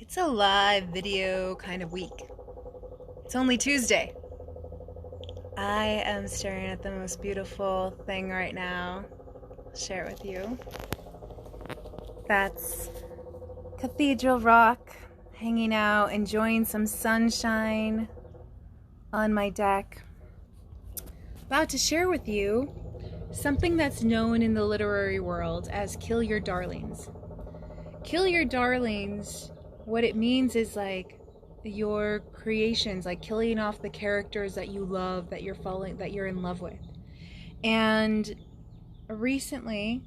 It's a live video kind of week. It's only Tuesday. I am staring at the most beautiful thing right now. I'll share it with you. That's Cathedral Rock, hanging out, enjoying some sunshine on my deck. About to share with you something that's known in the literary world as kill your darlings. Kill your darlings, what it means is like your creations, like killing off the characters that you love, that you're in love with. And recently,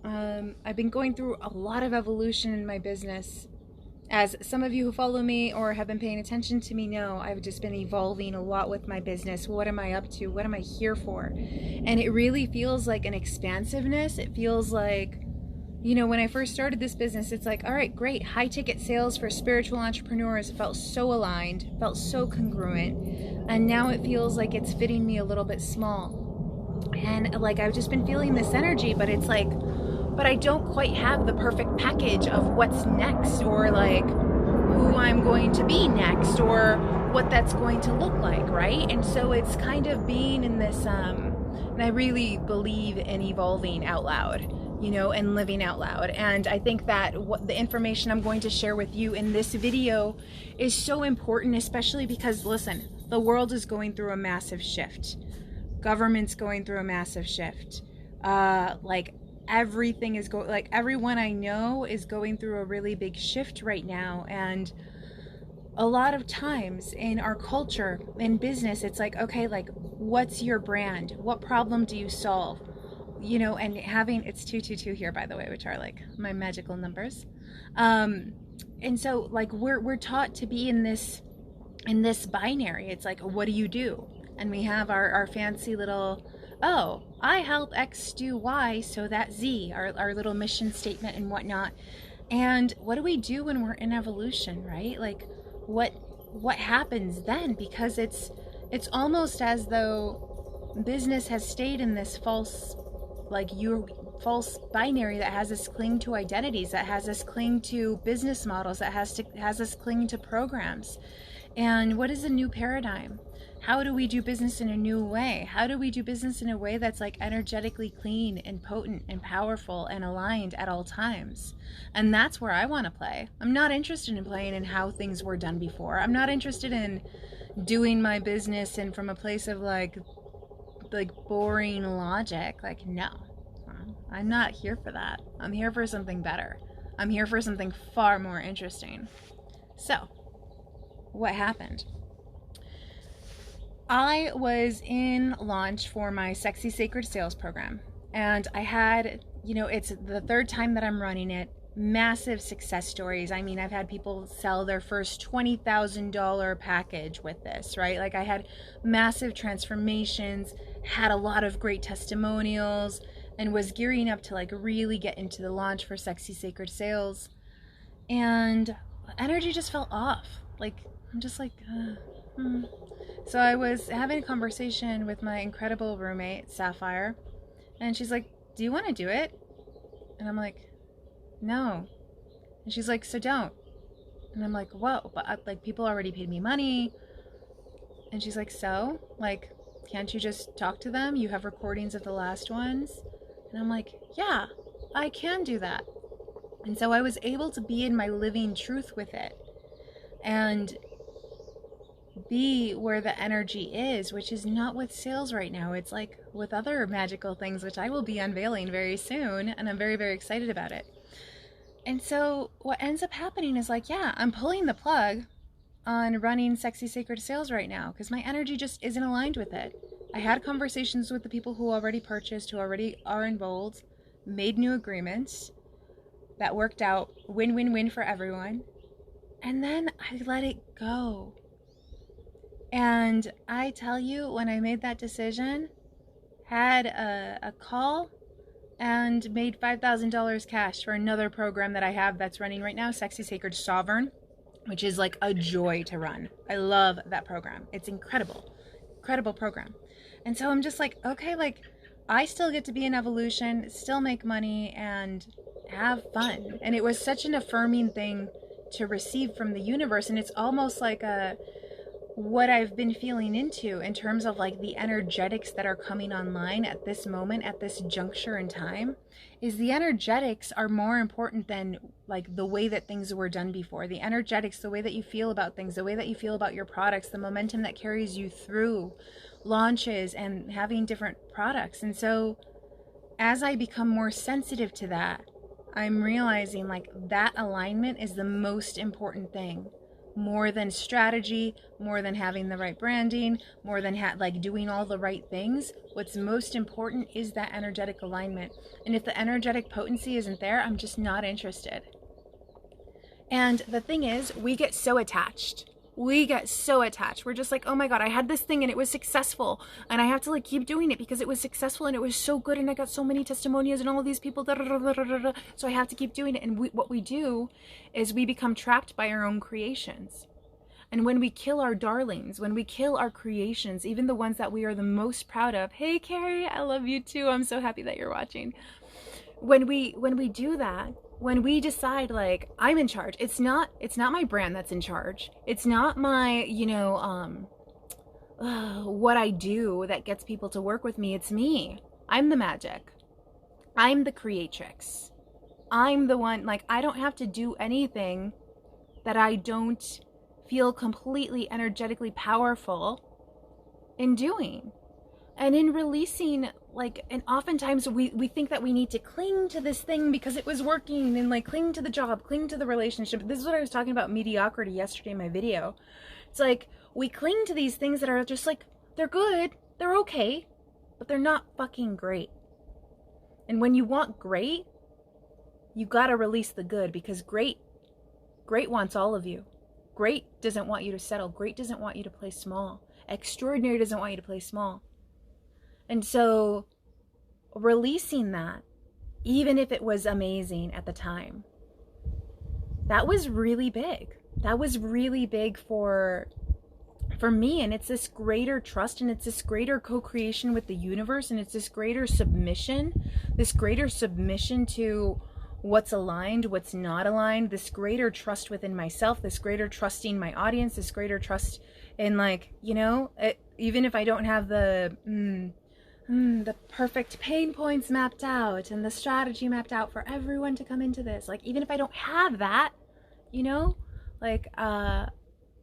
I've been going through a lot of evolution in my business. As some of you who follow me or have been paying attention to me know, I've just been evolving a lot with my business. What am I up to? What am I here for? And it really feels like an expansiveness. It feels like, when I first started this business, it's like, all right, great, high ticket sales for spiritual entrepreneurs. It felt so aligned, felt so congruent. And now it feels like it's fitting me a little bit small. And like, I've just been feeling this energy, but it's like, but I don't quite have the perfect package of what's next, or like who I'm going to be next, or what that's going to look like, right? And so it's kind of being in this, and I really believe in evolving out loud, and living out loud. And I think that what the information I'm going to share with you in this video is so important, especially because, listen, the world is going through a massive shift. Government's going through a massive shift. Like everything is going, like everyone I know is going through a really big shift right now. And a lot of times in our culture, in business, it's like, okay, like what's your brand? What problem do you solve? And having, it's 222 here, by the way, which are like my magical numbers. And so like we're taught to be in this binary. It's like, what do you do? And we have our fancy little, oh, I help X do Y so that Z, our little mission statement and whatnot. And what do we do when we're in evolution, right? Like what happens then? Because it's almost as though business has stayed in this false binary that has us cling to identities, that has us cling to business models, that has us cling to programs. And what is a new paradigm? How do we do business in a new way? How do we do business in a way that's like energetically clean and potent and powerful and aligned at all times? And that's where I want to play. I'm not interested in playing in how things were done before. I'm not interested in doing my business and from a place of like boring logic. Like, no, I'm not here for that. I'm here for something better. I'm here for something far more interesting. So, what happened? I was in launch for my Sexy Sacred Sales program, and I had, it's the third time that I'm running it. Massive success stories. I mean, I've had people sell their first $20,000 package with this, right? Like, I had massive transformations, had a lot of great testimonials, and was gearing up to like really get into the launch for Sexy Sacred Sales. And energy just fell off. Like, I'm just like, So I was having a conversation with my incredible roommate, Sapphire, and she's like, do you want to do it? And I'm like, no. And she's like, so don't. And I'm like, whoa, but like people already paid me money. And she's like, so? Like, can't you just talk to them? You have recordings of the last ones. And I'm like, yeah, I can do that. And so I was able to be in my living truth with it and be where the energy is, which is not with sales right now. It's like with other magical things, which I will be unveiling very soon. And I'm very, very excited about it. And so what ends up happening is like, yeah, I'm pulling the plug on running Sexy Sacred Sales right now because my energy just isn't aligned with it. I had conversations with the people who already purchased, who already are enrolled, made new agreements that worked out, win-win-win for everyone. And then I let it go. And I tell you, when I made that decision, had a call and made $5,000 cash for another program that I have that's running right now, Sexy Sacred Sovereign, which is like a joy to run. I love that program. It's incredible program. And so I'm just like, okay, like I still get to be in evolution, still make money and have fun. And it was such an affirming thing to receive from the universe. And it's almost like what I've been feeling into in terms of like the energetics that are coming online at this moment, at this juncture in time, is the energetics are more important than like the way that things were done before. The energetics, the way that you feel about things, the way that you feel about your products, the momentum that carries you through launches and having different products. And so as I become more sensitive to that, I'm realizing like that alignment is the most important thing. More than strategy, more than having the right branding, more than like doing all the right things. What's most important is that energetic alignment. And if the energetic potency isn't there, I'm just not interested. And the thing is, we get so attached. We're just like, oh my God, I had this thing and it was successful, and I have to like keep doing it because it was successful and it was so good and I got so many testimonials and all of these people, so I have to keep doing it. And what we do is we become trapped by our own creations. And when we kill our darlings, when we kill our creations, even the ones that we are the most proud of, hey Carrie, I love you too. I'm so happy that you're watching. When we do that, when we decide like I'm in charge, it's not my brand that's in charge. It's not my, what I do that gets people to work with me. It's me. I'm the magic. I'm the creatrix. I'm the one, like I don't have to do anything that I don't feel completely energetically powerful in doing. And in releasing, like, and oftentimes we think that we need to cling to this thing because it was working, and like cling to the job, cling to the relationship. This is what I was talking about mediocrity yesterday in my video. It's like we cling to these things that are just like, they're good, they're okay, but they're not fucking great. And when you want great, you gotta release the good, because great wants all of you. Great doesn't want you to settle. Great doesn't want you to play small. Extraordinary doesn't want you to play small. And so releasing that, even if it was amazing at the time, that was really big. That was really big for me. And it's this greater trust, and it's this greater co-creation with the universe, and it's this greater submission to what's aligned, what's not aligned, this greater trust within myself, this greater trusting my audience, this greater trust in like, even if I don't have the perfect pain points mapped out and the strategy mapped out for everyone to come into this, like even if I don't have that,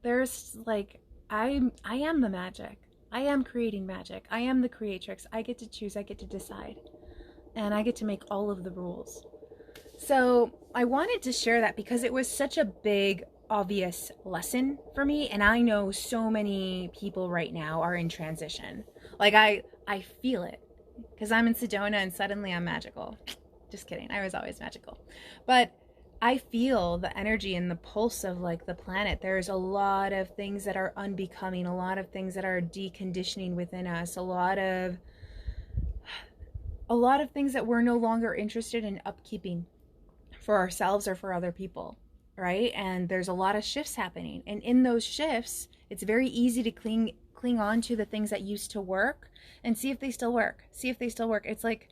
there's like, I am the magic. I am creating magic. I am the creatrix. I get to choose, I get to decide, and I get to make all of the rules. So I wanted to share that because it was such a big, obvious lesson for me. And I know so many people right now are in transition. Like I feel it because I'm in Sedona and suddenly I'm magical. Just kidding. I was always magical. But I feel the energy and the pulse of like the planet. There's a lot of things that are unbecoming, a lot of things that are deconditioning within us, a lot of things that we're no longer interested in upkeeping for ourselves or for other people, right? And there's a lot of shifts happening. And in those shifts, it's very easy to cling on to the things that used to work and see if they still work. It's like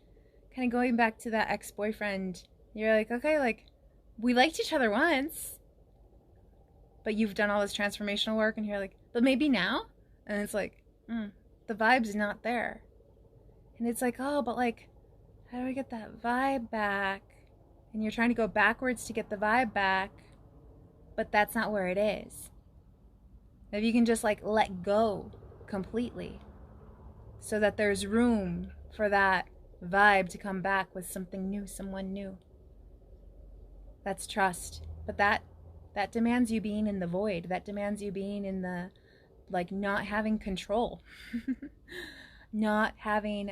kind of going back to that ex-boyfriend. You're like, okay, like we liked each other once, but you've done all this transformational work and you're like, but maybe now? And it's like, the vibe's not there. And it's like, oh, but like, how do I get that vibe back? And you're trying to go backwards to get the vibe back, but that's not where it is. If you can just like let go completely so that there's room for that vibe to come back with something new, someone new. That's trust. But that demands you being in the void. That demands you being in the, like, not having control. Not having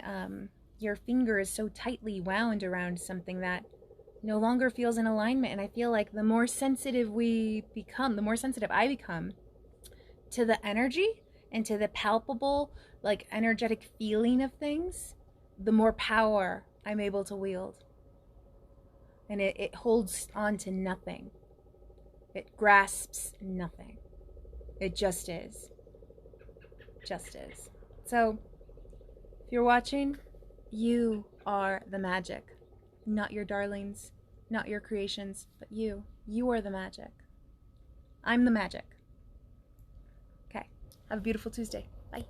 your fingers so tightly wound around something that no longer feels in alignment. And I feel like the more sensitive we become, the more sensitive I become to the energy and to the palpable, like, energetic feeling of things, the more power I'm able to wield. And it holds on to nothing. It grasps nothing. It just is. Just is. So, if you're watching, you are the magic. Not your darlings, not your creations, but you. You are the magic. I'm the magic. Okay. Have a beautiful Tuesday. Bye.